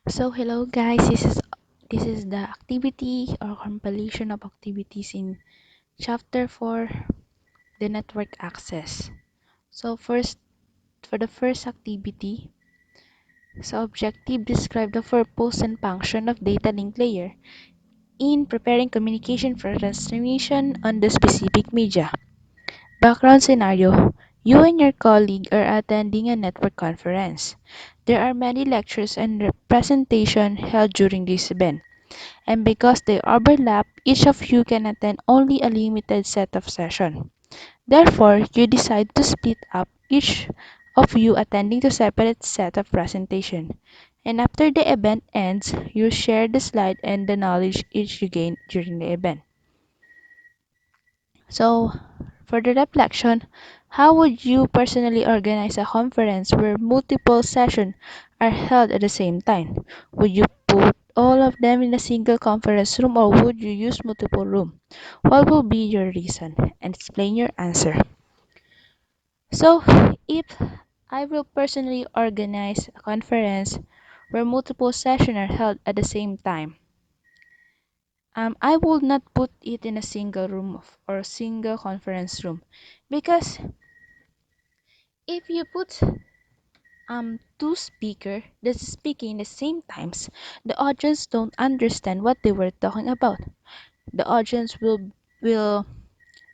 So hello guys, this is the activity or compilation of activities in chapter 4, the network access. So first, for the first activity, so objective, describe the purpose and function of data link layer in preparing communication for transmission on the specific media. Background scenario: you and your colleague are attending a network conference. There are many lectures and presentations held during this event, and because they overlap, each of you can attend only a limited set of sessions. Therefore, you decide to split up, each of you attending to separate set of presentation. And after the event ends, you share the slide and the knowledge each you gained during the event. So, for the reflection, how would you personally organize a conference where multiple sessions are held at the same time? Would you put all of them in a single conference room or would you use multiple rooms? What will be your reason? And explain your answer. So, if I will personally organize a conference where multiple sessions are held at the same time, I would not put it in a single room or a single conference room because if you put two speaker that's speaking the same times, the audience don't understand what they were talking about. The audience will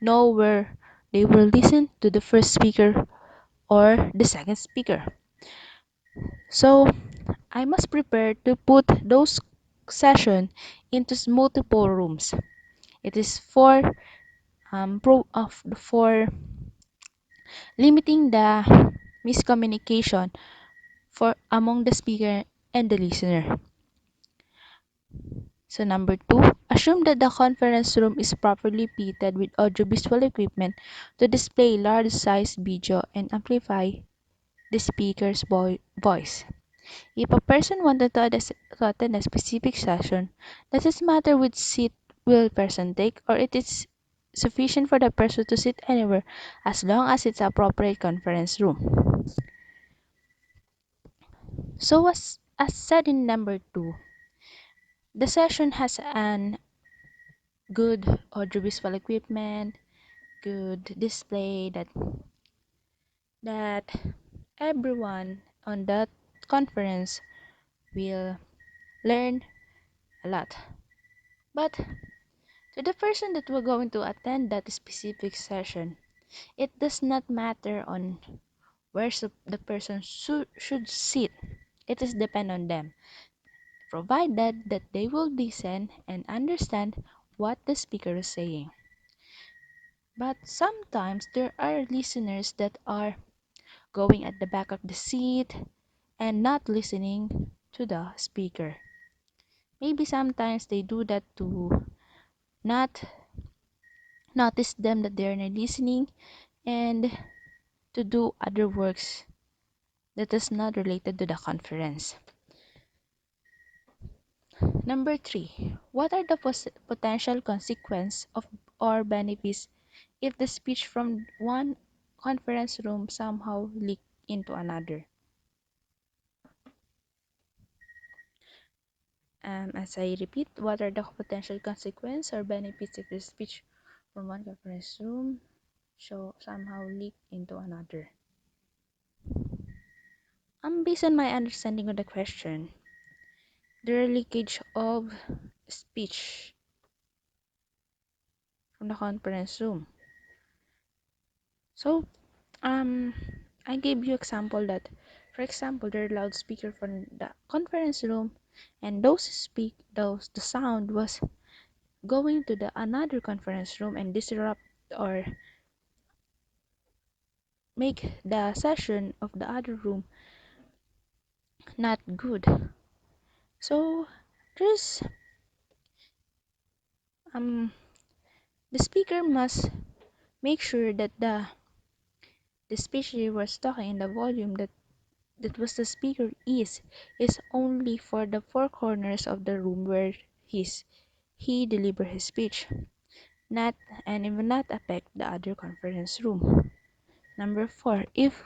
know where they will listen to the first speaker or the second speaker. So I must prepare to put those session into multiple rooms. It is for limiting the miscommunication for among the speaker and the listener. So number two, assume that the conference room is properly fitted with audiovisual equipment to display large-size video and amplify the speaker's voice. If a person wanted to attend a specific session, does it matter which seat will person take, or it is sufficient for the person to sit anywhere as long as it's appropriate conference room? So as said in number two, the session has an good audiovisual equipment, good display that everyone on that conference will learn a lot. But to the person that will going to attend that specific session, it does not matter on where the person should sit. It is depend on them, provided that they will listen and understand what the speaker is saying. But sometimes there are listeners that are going at the back of the seat and not listening to the speaker. Maybe sometimes they do that to not notice them that they're not listening and to do other works that is not related to the conference. Number three, what are the potential consequences of or benefits if the speech from one conference room somehow leak into another? As I repeat, what are the potential consequences or benefits if the speech from one conference room somehow leak into another? Based on my understanding of the question, the leakage of speech from the conference room. So, um, I gave you example that, for example, there are loudspeaker from the conference room, and the sound was going to the another conference room and disrupt or make the session of the other room not good. So there's um the speaker must make sure that the speech he was talking in the volume that was the speaker is only for the four corners of the room where he deliver his speech, not and it will not affect the other conference room. Number four, if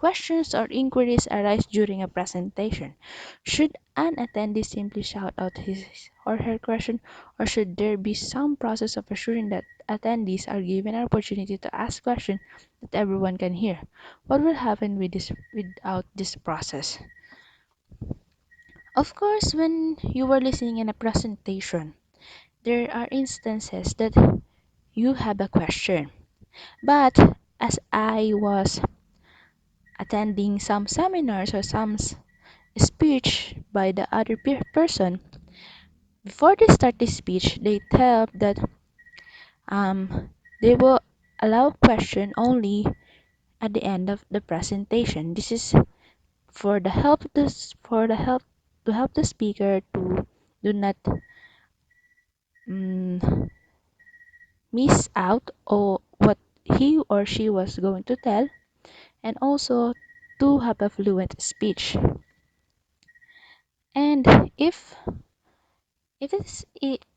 questions or inquiries arise during a presentation, should an attendee simply shout out his or her question, or should there be some process of assuring that attendees are given an opportunity to ask questions that everyone can hear? What will happen without this process? Of course, when you were listening in a presentation, there are instances that you have a question. But as I was attending some seminars or some speech by the other person, before they start the speech, they tell that they will allow question only at the end of the presentation. This is for the help this for the help to help the speaker to do not mm, miss out or what he or she was going to tell, and also to have a fluent speech. And it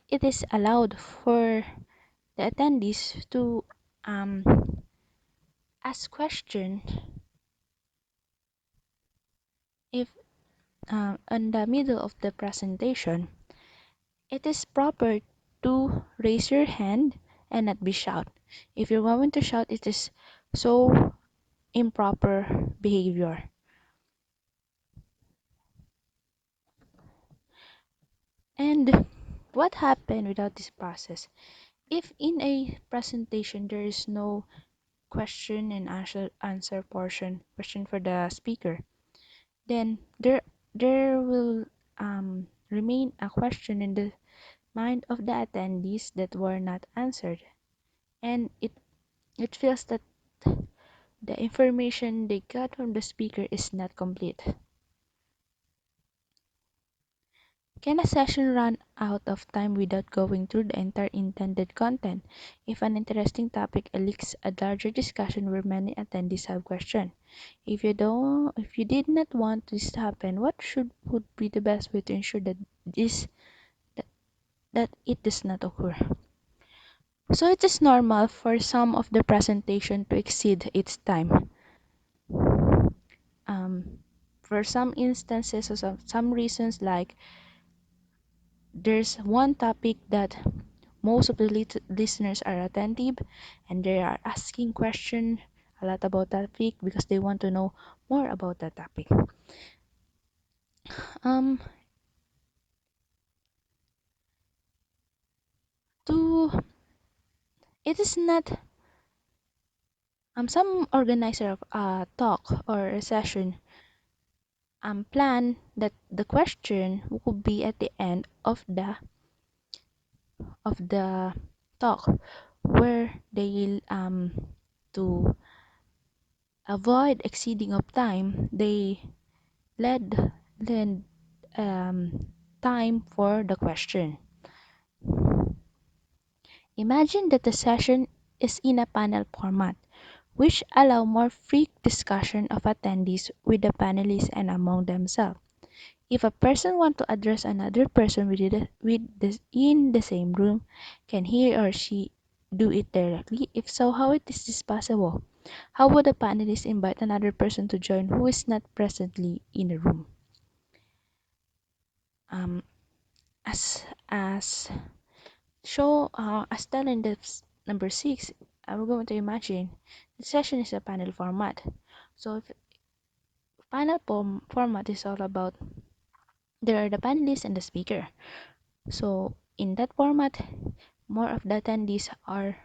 is allowed for the attendees to um, ask question if in the middle of the presentation, it is proper to raise your hand and not be shout. If you're going to shout, it is so improper behavior. And what happened without this process? If in a presentation there is no question and answer question for the speaker, then there will remain a question in the mind of the attendees that were not answered, and it feels that the information they got from the speaker is not complete. Can a session run out of time without going through the entire intended content if an interesting topic elicits a larger discussion where many attendees have questions? If you did not want this to happen, what should would be the best way to ensure that, that it does not occur? So it is normal for some of the presentation to exceed its time. Um, for some instances or some reasons, like there's one topic that most of the listeners are attentive and they are asking questions a lot about that topic because they want to know more about that topic. Um, to it is not some organizer of a talk or a session plan that the question will be at the end of the talk, where they to avoid exceeding of time, they led time for the question. Imagine that the session is in a panel format, which allow more free discussion of attendees with the panelists and among themselves. If a person wants to address another person in the same room, can he or she do it directly? If so, how it is this possible? How would a panelist invite another person to join who is not presently in the room? Um, as as done in the number 6, we're going to imagine the session is a panel format. So if panel format is all about there are the panelists and the speaker. So in that format, more of the attendees are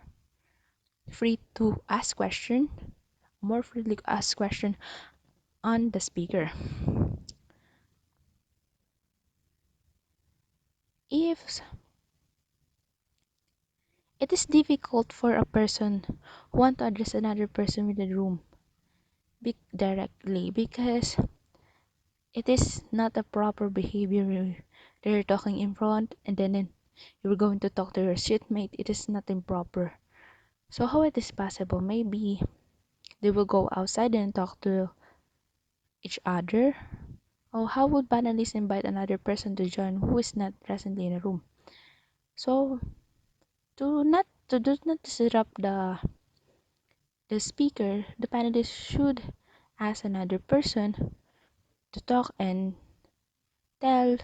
free to ask question, more freely to ask question on the speaker. If it is difficult for a person who want to address another person within the room directly because it is not a proper behavior. They're talking in front and then you're going to talk to your seatmate. It is not improper. So how it is possible? Maybe they will go outside and talk to each other. Or how would panelists invite another person to join who is not presently in a room? So to do not disrupt the speaker, the panelists should ask another person to talk and tell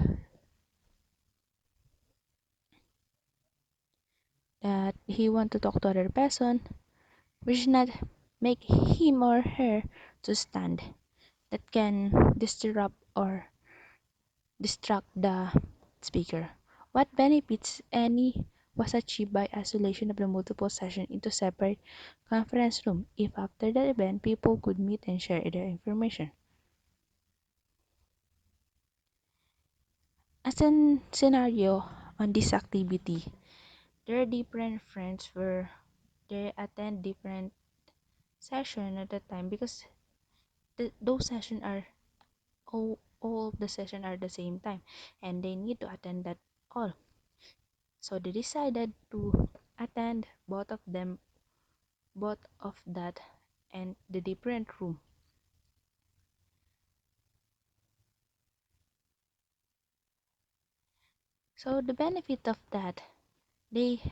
that he want to talk to other person, we should not make him or her to stand. That can disrupt or distract the speaker. What benefits any was achieved by isolation of the multiple sessions into separate conference room if after the event people could meet and share their information. As a scenario on this activity, there are different friends where they attend different session at a time because those sessions are all of the session are the same time and they need to attend that all. So they decided to attend both of that and the different room. So the benefit of that, they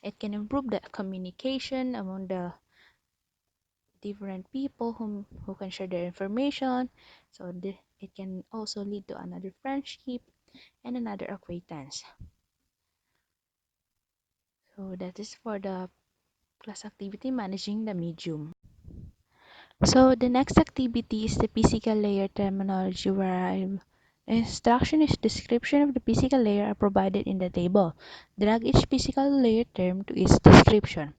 it can improve the communication among the different people who can share their information. So it can also lead to another friendship and another acquaintance. So that is for the class activity managing the medium. So the next activity is the physical layer terminology where instruction is description of the physical layer are provided in the table. Drag each physical layer term to its description.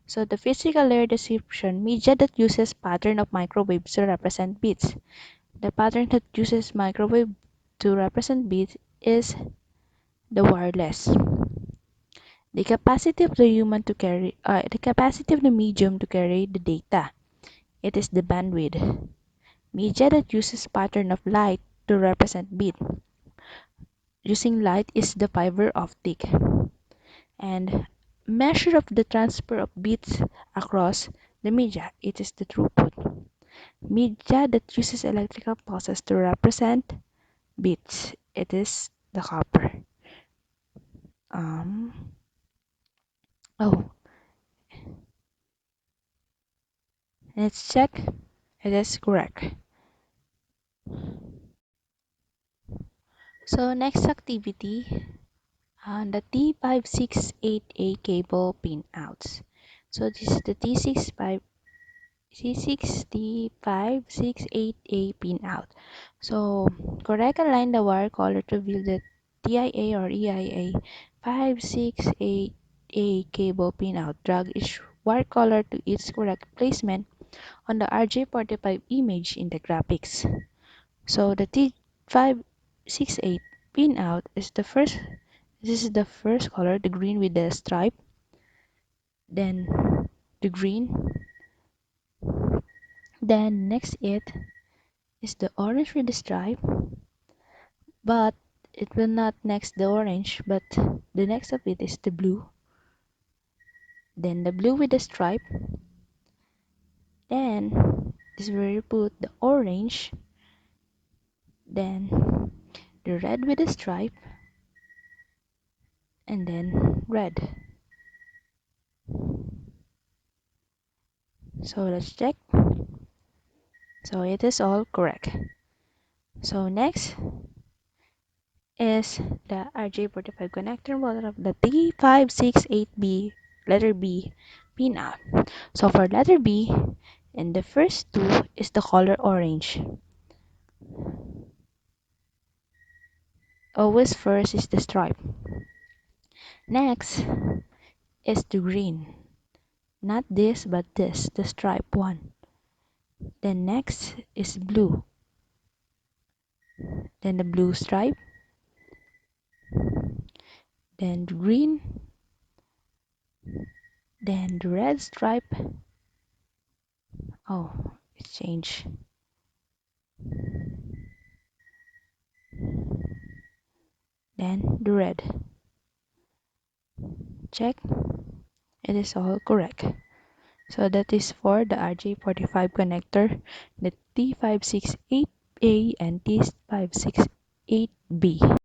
So the physical layer description, media that uses pattern of microwaves to represent bits. The pattern that uses microwave to represent bits is the wireless. The capacity of the medium to carry the data. It is the bandwidth. Media that uses pattern of light to represent bit. Using light is the fiber optic. And measure of the transfer of bits across the media. It is the throughput. Media that uses electrical pulses to represent bits. It is the copper. Um, oh, let's check. It is correct. So next activity, the T568A cable pin outs. So this is the C6T568A pin out. So correct align the wire color to reveal the TIA or EIA 568A cable pin out. Drag each wire color to its correct placement on the RJ45 image in the graphics. So the T568 pin out is the first. This is the first color, the green with the stripe. Then the green. Then next it is the orange with the stripe, but it will not next the orange, but the next of it is the blue. Then the blue with the stripe. Then this is where you put the orange. Then the red with the stripe, and then red. So let's check. So it is all correct. So next is the RJ45 connector model of the T568B letter B pin out. So for letter B, and the first two is the color orange. Always first is the stripe. Next is the green. Not this, but this, the stripe one. Then next is blue. Then the blue stripe. Then the green. Then the red stripe. Oh, it changed. Then the red. Check. It is all correct. So that is for the RJ45 connector, the T568A and T568B.